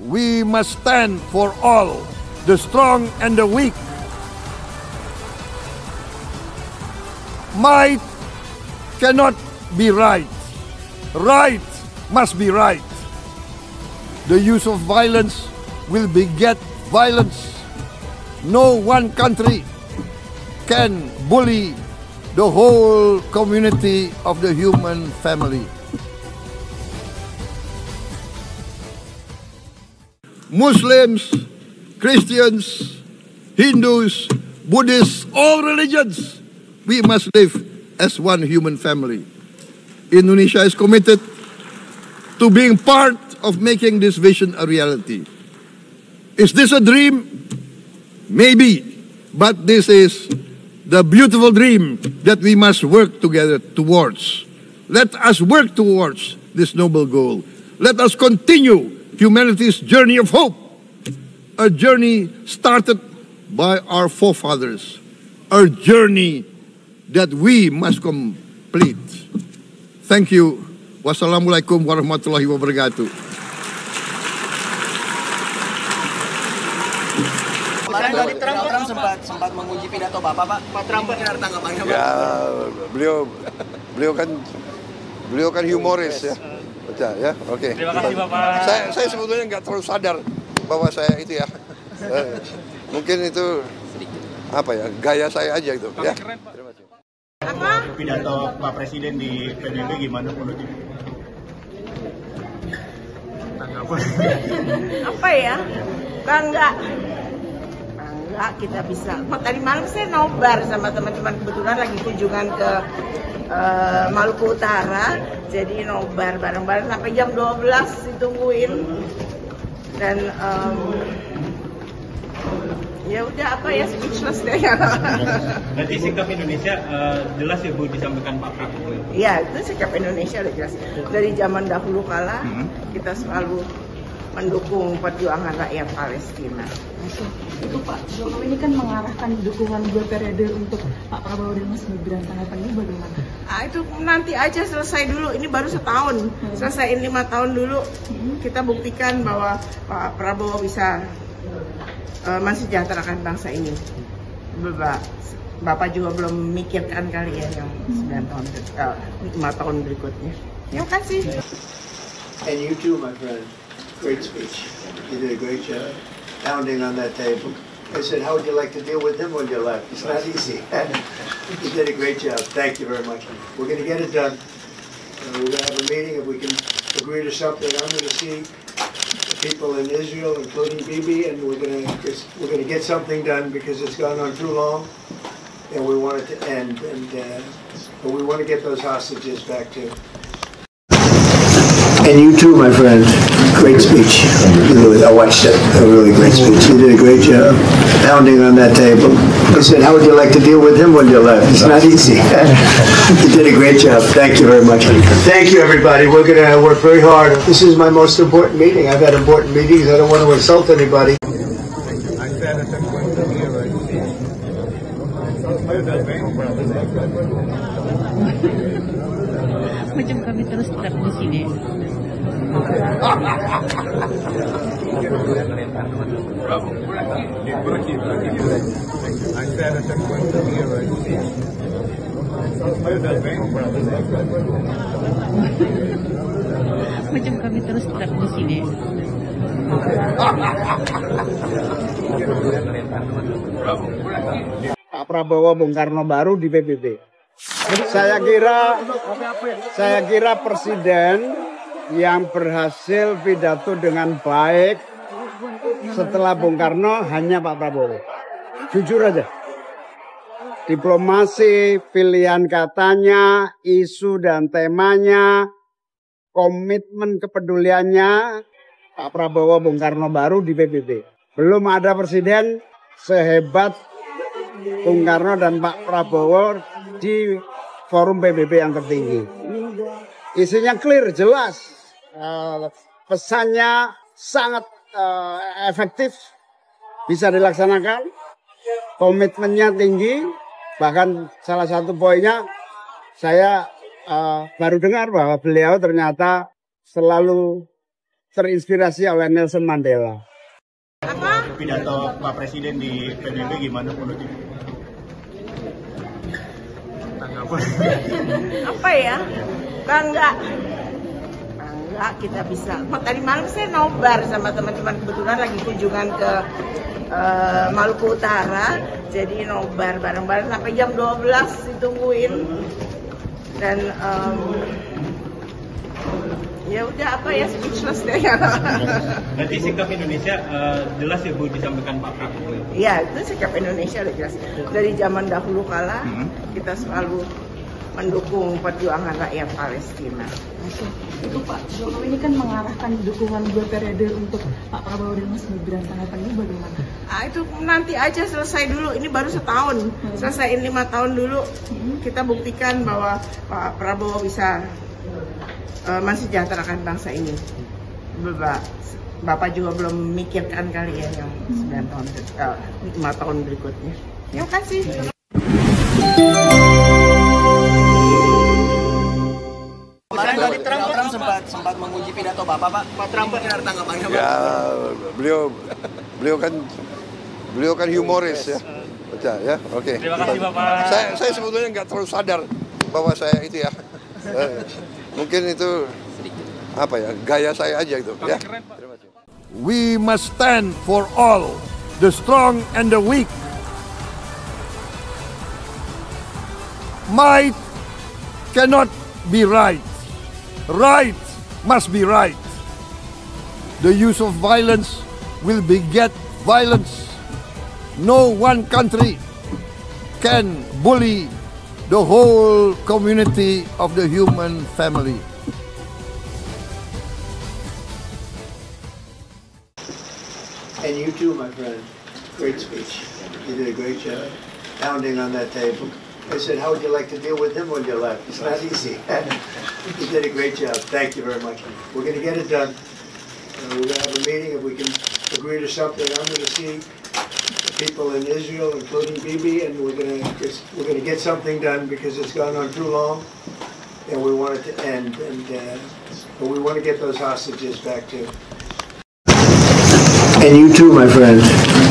we must stand for all, the strong and the weak. Might cannot be right. Right must be right. The use of violence will beget violence. No one country can bully the whole community of the human family. Muslims, Christians, Hindus, Buddhists, all religions, we must live as one human family. Indonesia is committed to being part of making this vision a reality. Is this a dream? Maybe, but this is the beautiful dream that we must work together towards. Let us work towards this noble goal. Let us continue humanity's journey of hope, a journey started by our forefathers, a journey that we must complete. Thank you. Wassalamualaikum warahmatullahi wabarakatuh. Kemarin tadi Trump sempat menguji pidato Bapak, Pak. Pak Trump benar tanggapannya, Pak? Ya, beliau kan humoris ya. Betul ya. Oke. Terima kasih Bapak. Saya sebetulnya nggak terlalu sadar bahwa saya itu ya. Mungkin itu apa ya, gaya saya aja gitu ya. Terima kasih. Apa? Pidato Pak Presiden di PBB gimana menurut Ibu? Apa ya? Bangga kita bisa. Tadi malam saya nobar sama teman-teman, kebetulan lagi kunjungan ke Maluku Utara, jadi nobar bareng-bareng sampai jam 12 ditungguin. Dan ya udah apa ya, speechless deh. Nanti sikap Indonesia jelas ya Bu disampaikan Pak Prabowo. Ya, itu sikap Indonesia udah jelas. Dari zaman dahulu kala kita selalu mendukung perjuangan rakyat Palestina. Itu Pak Jokowi ini kan mengarahkan dukungan 2 periode untuk Pak Prabowo dan Mas Gibran, tanggapannya bagaimana? Itu nanti aja, selesai dulu. Ini baru setahun, selesaiin 5 tahun dulu. Kita buktikan bahwa Pak Prabowo bisa mensejahterakan bangsa ini. Bapak juga belum memikirkan kali ya yang 5 tahun berikutnya. Terima kasih. And you too, my friend. Great speech. You did a great job pounding on that table. I said, how would you like to deal with him when you left? It's not easy. You did a great job. Thank you very much. We're going to get it done. We're going to have a meeting. If we can agree to something, I'm going to see the people in Israel, including Bibi, and we're going to get something done because it's gone on too long, and we want it to end. But we want to get those hostages back too. And you too, my friend. Great speech. I watched it. A really great speech. You did a great job pounding on that table. I said, how would you like to deal with him when you left? It's not easy. You did a great job. Thank you very much. Thank you, everybody. We're going to work very hard. This is my most important meeting. I've had important meetings. I don't want to insult anybody. Macam kami terus tetap di sini. Macam kami terus tetap di sini. Pak Prabowo Bung Karno baru di PBB. Saya kira presiden yang berhasil pidato dengan baik setelah Bung Karno hanya Pak Prabowo. Jujur aja. Diplomasi, pilihan katanya, isu dan temanya, komitmen kepeduliannya, Pak Prabowo Bung Karno baru di PBB. Belum ada presiden sehebat Bung Karno dan Pak Prabowo di forum PBB yang tertinggi. Isinya clear, jelas. Pesannya sangat efektif, bisa dilaksanakan. Komitmennya tinggi. Bahkan salah satu poinnya, saya baru dengar bahwa beliau ternyata selalu terinspirasi oleh Nelson Mandela. Apa? Pidato Pak Presiden di PBB gimana menurut Ibu? Apa ya? Bangga kita bisa. Tadi malam saya nobar sama teman-teman, kebetulan lagi kunjungan ke Maluku Utara, jadi nobar bareng-bareng sampai jam 12 ditungguin. Dan ya udah apa ya, speechless deh. Nanti sikap Indonesia jelas ya Bu disampaikan Pak Prabowo. Ya, itu sikap Indonesia udah jelas. Dari zaman dahulu kala kita selalu mendukung perjuangan rakyat Palestina. Itu Pak Jokowi ini kan mengarahkan dukungan 2 periode untuk Pak Prabowo dan Mas Gibran, tanggapannya bagaimana? Itu nanti aja, selesai dulu. Ini baru setahun. Selesaiin 5 tahun dulu. Kita buktikan bahwa Pak Prabowo bisa mensejahterakan bangsa ini. Bapak juga belum memikirkan kali ya yang 5 tahun berikutnya. Terima kasih. Kemarin tadi Trump sempat menguji pidato Bapak, Pak. Pak Trump ada tanggapannya, Pak? Ya, beliau kan humoris ya. Baca ya. Oke. Terima kasih Bapak. Saya sebetulnya nggak terlalu sadar bahwa saya itu ya. Mungkin itu apa ya, gaya saya aja gitu ya. Terima kasih. We must stand for all, the strong and the weak. Might cannot be right. Right must be right. The use of violence will beget violence. No one country can bully the whole community of the human family. And you too, my friend. Great speech. You did a great job pounding on that table. I said, how would you like to deal with him when you left? It's not easy. You did a great job. Thank you very much. We're going to get it done. We're going to have a meeting. If we can agree to something, I'm going to see the people in Israel, including Bibi, and we're going to get something done because it's gone on too long, and we want it to end. But we want to get those hostages back too. And you too, my friend.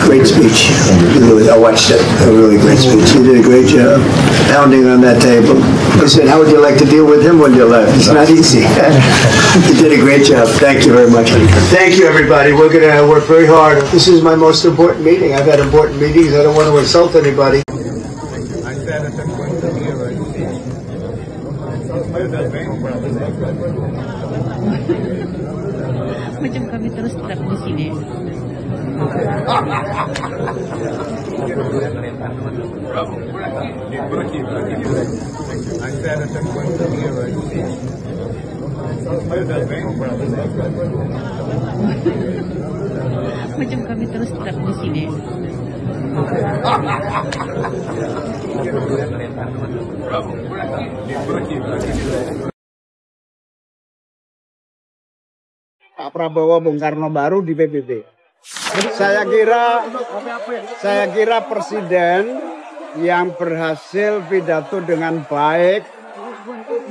Great speech. I watched it. A really great speech. You did a great job pounding on that table. I said, how would you like to deal with him when you left? It's not easy. You did a great job. Thank you very much. Thank you, everybody. We're going to work very hard. This is my most important meeting. I've had important meetings. I don't want to insult anybody. Macam kami terus tetap di sini. Macam kami terus tetap di sini. Pak Prabowo Bung Karno baru di PBB. Saya kira presiden yang berhasil pidato dengan baik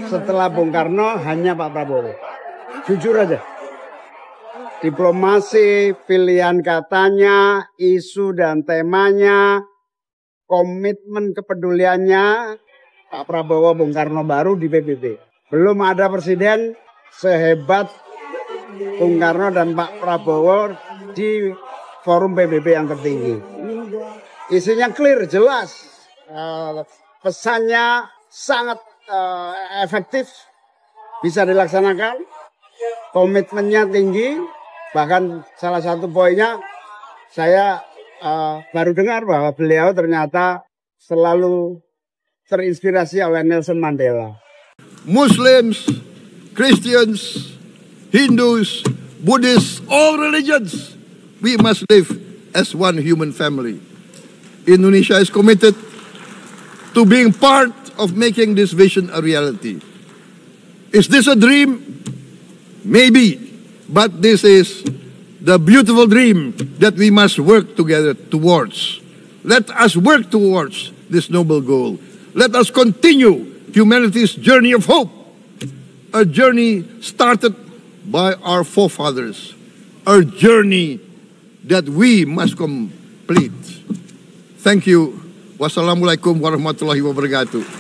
setelah Bung Karno hanya Pak Prabowo. Jujur aja. Diplomasi, pilihan katanya, isu dan temanya, komitmen kepeduliannya, Pak Prabowo Bung Karno baru di PBB. Belum ada presiden sehebat Bung Karno dan Pak Prabowo di forum PBB yang tertinggi. Isinya clear, jelas. Pesannya sangat efektif, bisa dilaksanakan. Komitmennya tinggi. Bahkan salah satu poinnya, saya baru dengar bahwa beliau ternyata selalu terinspirasi oleh Nelson Mandela. Muslims, Christians, Hindus, Buddhists, all religions, we must live as one human family. Indonesia is committed to being part of making this vision a reality. Is this a dream? Maybe, but this is the beautiful dream that we must work together towards. Let us work towards this noble goal. Let us continue humanity's journey of hope, a journey started by our forefathers, a journey that we must complete. Thank you. Wassalamualaikum warahmatullahi wabarakatuh.